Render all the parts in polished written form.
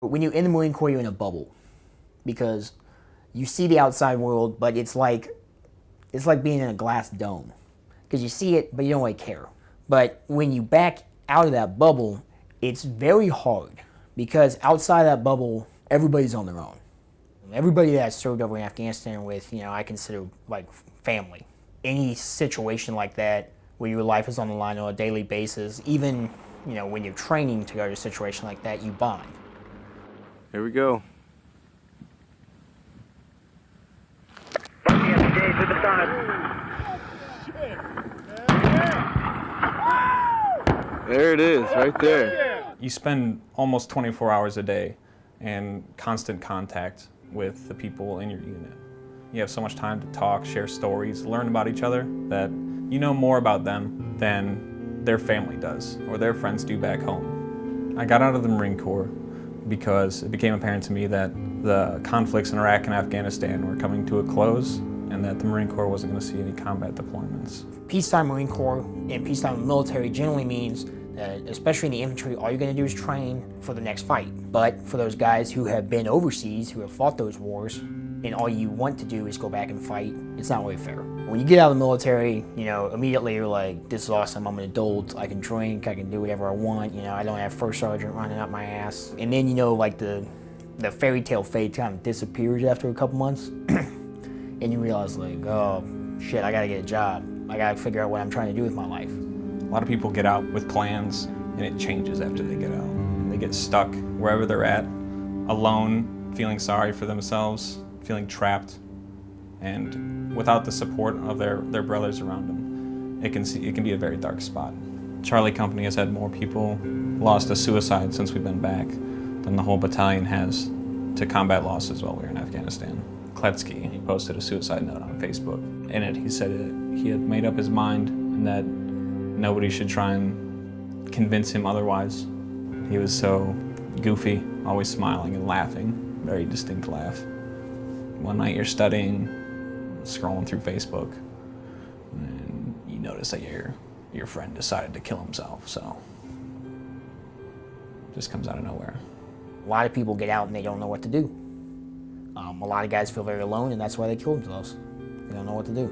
When you're in the Marine Corps, you're in a bubble because you see the outside world, but it's like being in a glass dome because you see it, but you don't really care. But when you back out of that bubble, it's very hard because outside that bubble, everybody's on their own. Everybody that I served over in Afghanistan with, I consider like family. Any situation like that where your life is on the line on a daily basis, even, when you're training to go to a situation like that, you bond. Here we go. There it is, right there. You spend almost 24 hours a day in constant contact with the people in your unit. You have so much time to talk, share stories, learn about each other, that you know more about them than their family does or their friends do back home. I got out of the Marine Corps because it became apparent to me that the conflicts in Iraq and Afghanistan were coming to a close and that the Marine Corps wasn't going to see any combat deployments. Peacetime Marine Corps and peacetime military generally means that, especially in the infantry, all you're going to do is train for the next fight. But for those guys who have been overseas, who have fought those wars, and all you want to do is go back and fight, it's not really fair. When you get out of the military, immediately you're like, this is awesome, I'm an adult, I can drink, I can do whatever I want, I don't have first sergeant running up my ass. And then, like the fairy tale fate kind of disappears after a couple months, and you realize like, oh shit, I gotta get a job. I gotta figure out what I'm trying to do with my life. A lot of people get out with plans and it changes after they get out. And they get stuck wherever they're at, alone, feeling sorry for themselves, feeling trapped, and without the support of their brothers around them, it can be a very dark spot. Charlie Company has had more people lost to suicide since we've been back than the whole battalion has to combat losses while we were in Afghanistan. Kletsky, he posted a suicide note on Facebook. In it, he said he had made up his mind and that nobody should try and convince him otherwise. He was so goofy, always smiling and laughing, very distinct laugh. One night you're studying, scrolling through Facebook, and you notice that your friend decided to kill himself, so it just comes out of nowhere. A lot of people get out and they don't know what to do. A lot of guys feel very alone, and that's why they kill themselves. They don't know what to do.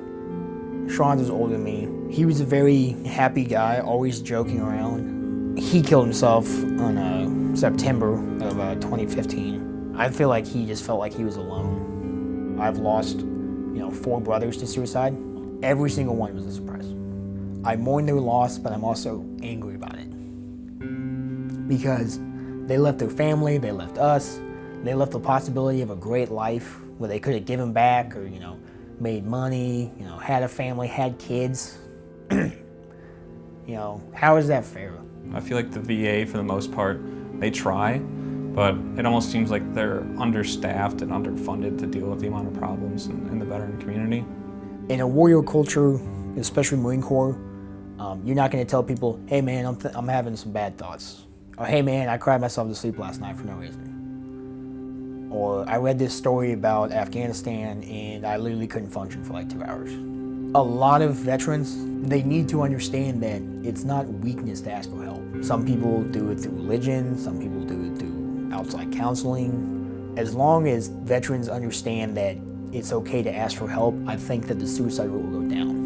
Sean is older than me. He was a very happy guy, always joking around. He killed himself on September of 2015. I feel like he just felt like he was alone. I've lost, 4 brothers to suicide. Every single one was a surprise. I mourn their loss, but I'm also angry about it. Because they left their family, they left us, they left the possibility of a great life where they could have given back or, made money, had a family, had kids. How is that fair? I feel like the VA, for the most part, they try, but it almost seems like they're understaffed and underfunded to deal with the amount of problems in the veteran community. In a warrior culture, especially Marine Corps, you're not going to tell people, hey man, I'm having some bad thoughts. Or hey man, I cried myself to sleep last night for no reason. Or I read this story about Afghanistan and I literally couldn't function for like 2 hours. A lot of veterans, they need to understand that it's not weakness to ask for help. Some people do it through religion, some people do it through outside counseling. As long as veterans understand that it's okay to ask for help, I think that the suicide rate will go down.